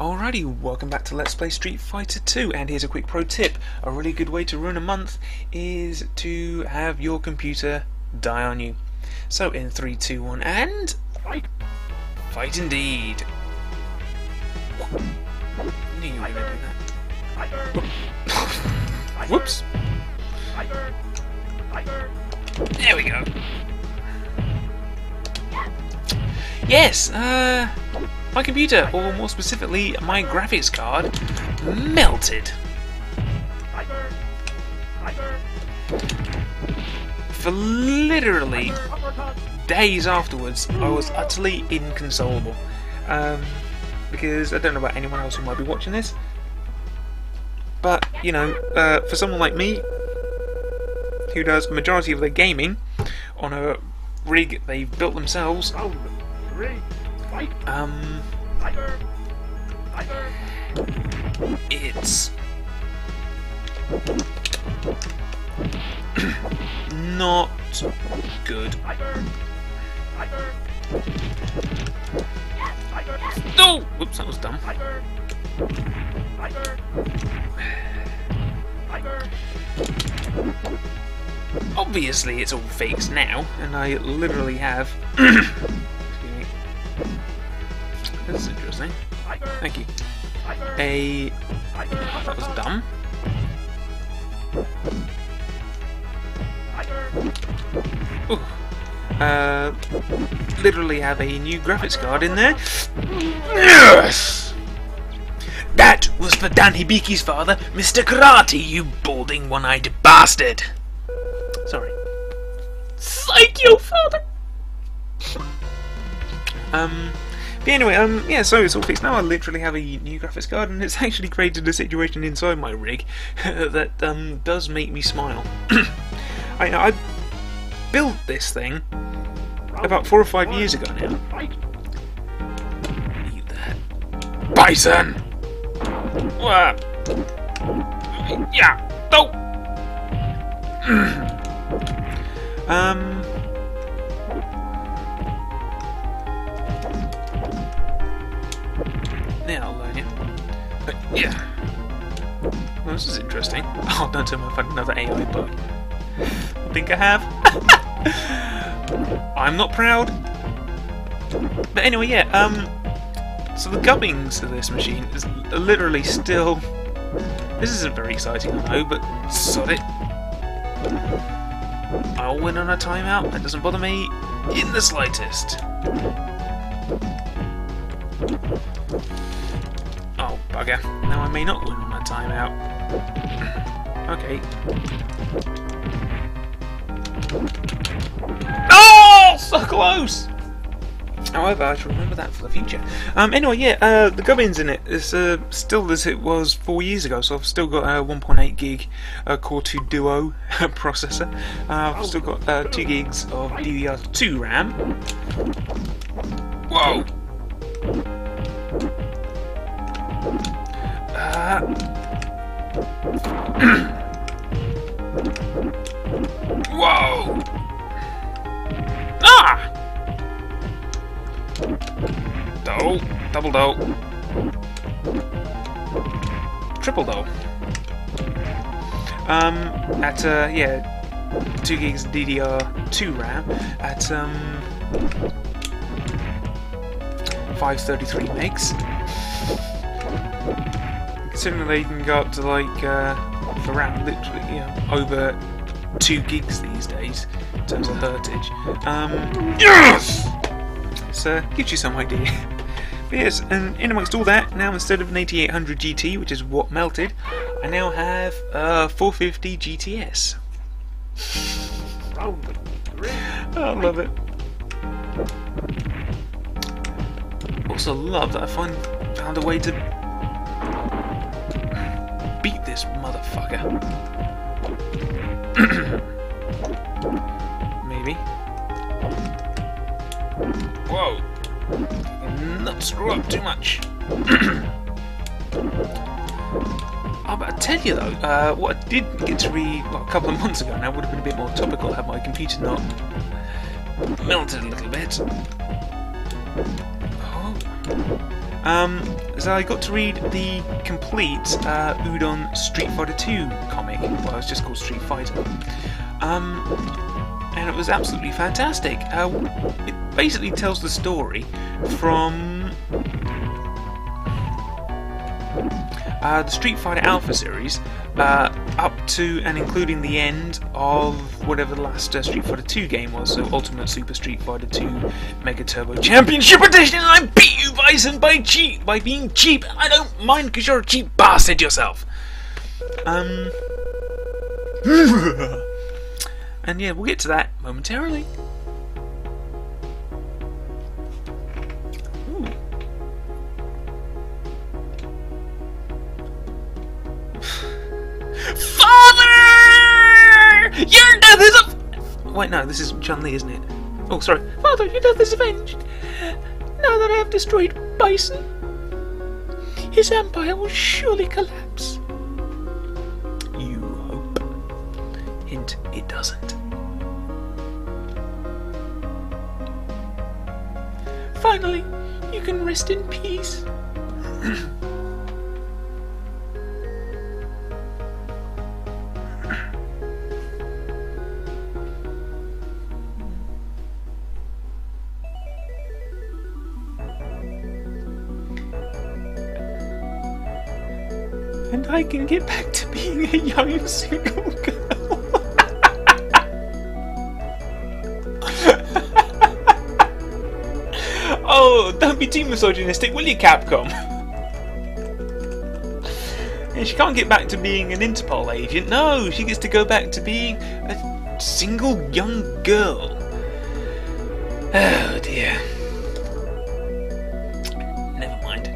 Alrighty, welcome back to Let's Play Street Fighter 2, and here's a quick pro tip. A really good way to ruin a month is to have your computer die on you. So in 3, 2, 1, and... Fight! Fight indeed! Knew you were going to do that. Whoops! There we go! Yes, my computer, or more specifically, my graphics card, melted. For literally days afterwards, I was utterly inconsolable. Because I don't know about anyone else who might be watching this, but, you know, for someone like me, who does a majority of their gaming on a rig they've built themselves, it's not good. Oh! Whoops, that was dumb. Obviously it's all fixed now, and I literally have excuse me. This is interesting. Thank you. That was dumb. Ooh. Literally have a new graphics card in there. Yes! That was for Dan Hibiki's father, Mr. Karate, you balding one-eyed bastard! Sorry. Psych your father! But anyway, yeah, so it's all fixed now. I literally have a new graphics card, and it's actually created a situation inside my rig that does make me smile. I built this thing about 4 or 5 years ago now. Eat that. Bison! Yeah! No! Yeah, I'll learn you. Yeah. Well, this is interesting. Oh, don't tell me I've had another AI bug. I think I have. I'm not proud. But anyway, yeah, so the gubbins of this machine is literally still... This isn't very exciting, I know, but sod it. I'll win on a timeout. That doesn't bother me in the slightest. Oh, bugger. Now I may not win on a timeout. Okay. Oh! So close! However, I should remember that for the future. Anyway, yeah, the gubbins in it is still as it was 4 years ago, so I've still got a 1.8 gig Core 2 Duo processor. I've still got 2 gigs of DDR2 RAM. Whoa! Whoa! Ah! Dough, double dough, triple dough. At yeah, 2 gigs DDR2 RAM at 533 megs. Considering they can go up to like for RAM, literally, you know, over 2 gigs these days in terms of hertage. Yes! So gives you some idea. But yes, and in amongst all that, now instead of an 8800 GT, which is what melted, I now have a 450 GTS. I love it. Also love that I found a way to beat this motherfucker. Maybe. Whoa! Not screw up too much. Oh, but I tell you though, what I did get to read a couple of months ago now would have been a bit more topical had my computer not melted a little bit. Oh. So I got to read the complete Udon Street Fighter 2 comic. Well, it's just called Street Fighter. And it was absolutely fantastic. It basically tells the story from the Street Fighter Alpha series up to and including the end of whatever the last Street Fighter 2 game was, so Ultimate Super Street Fighter 2 Mega Turbo Championship Edition, and I beat you, Bison, by being cheap, and I don't mind because you're a cheap bastard yourself. And yeah, we'll get to that momentarily. Ooh. Father! Your death is Wait, no, this is Chun-Li, isn't it? Oh, sorry. Father, your death is avenged. Now that I have destroyed Bison, his empire will surely collapse. You hope. Hint, it doesn't. Finally, you can rest in peace. And I can get back to being a young single girl. Oh, don't be too misogynistic, will you, Capcom? And she can't get back to being an Interpol agent. No, she gets to go back to being a single young girl. Oh dear. Never mind.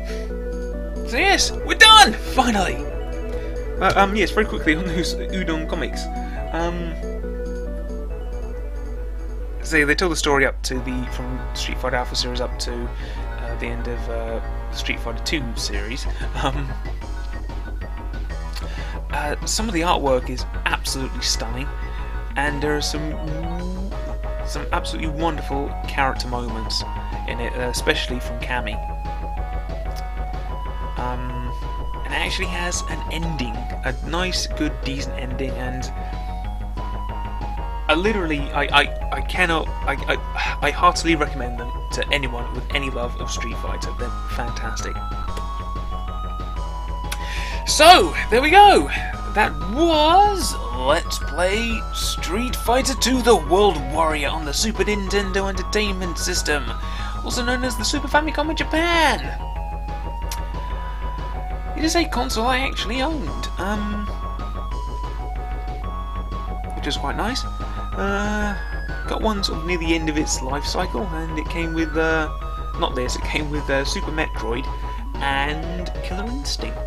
So yes, we're done! Finally! Yes, very quickly on those Udon comics. So they tell the story up to from Street Fighter Alpha series up to the end of the Street Fighter 2 series. Some of the artwork is absolutely stunning, and there are some absolutely wonderful character moments in it, especially from Cammy. And it actually has an ending, a nice, good, decent ending, and I heartily recommend them to anyone with any love of Street Fighter. They're fantastic. So, there we go. That was Let's Play Street Fighter 2 The World Warrior on the Super Nintendo Entertainment System, also known as the Super Famicom in Japan. It is a console I actually owned, which is quite nice. Got one sort of near the end of its life cycle, and it came with, not this, it came with Super Metroid and Killer Instinct.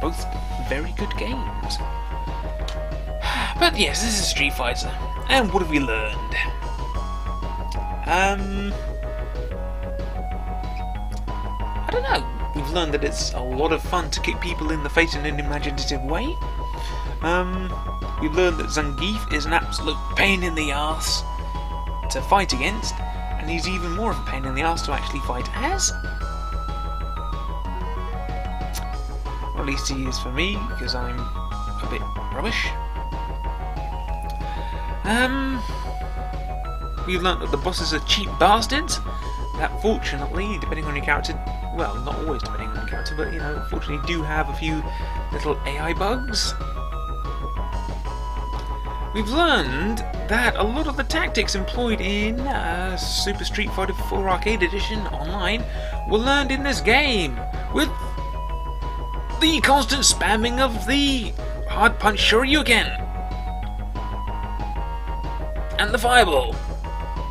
Both very good games. But yes, this is Street Fighter, and what have we learned? I don't know. We've learned that it's a lot of fun to kick people in the face in an imaginative way. We've learned that Zangief is an absolute pain in the arse to fight against, and he's even more of a pain in the arse to actually fight as. Or at least he is for me, because I'm a bit rubbish. We've learnt that the bosses are cheap bastards, that fortunately, depending on your character, well, not always depending on your character, but, you know, fortunately do have a few little AI bugs. We've learned that a lot of the tactics employed in Super Street Fighter 4 Arcade Edition Online were learned in this game, with the constant spamming of the Hard Punch Shoryuken and the Fireball.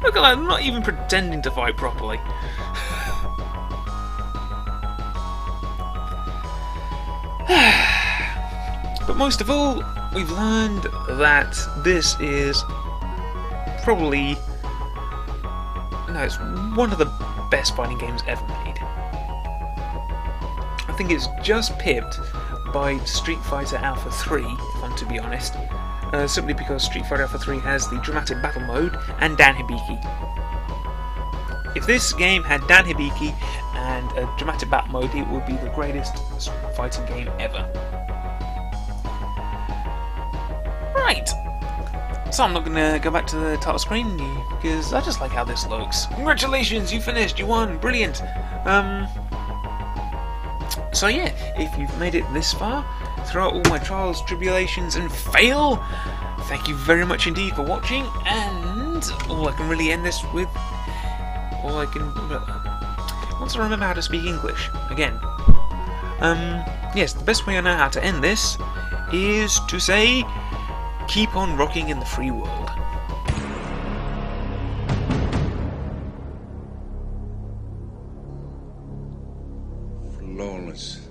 Look at that, I'm not even pretending to fight properly. But most of all, we've learned that this is probably, no, it's one of the best fighting games ever made. I think it's just pipped by Street Fighter Alpha 3, if I'm to be honest, simply because Street Fighter Alpha 3 has the dramatic battle mode and Dan Hibiki. If this game had Dan Hibiki and a dramatic battle mode, it would be the greatest fighting game ever. Right. So I'm not going to go back to the title screen because I just like how this looks. Congratulations, you finished, you won, brilliant. So yeah, if you've made it this far, throughout all my trials, tribulations and fail, thank you very much indeed for watching, and all I can really end this with, once I remember how to speak English, again. Yes, the best way I know how to end this is to say, keep on rocking in the free world. Flawless.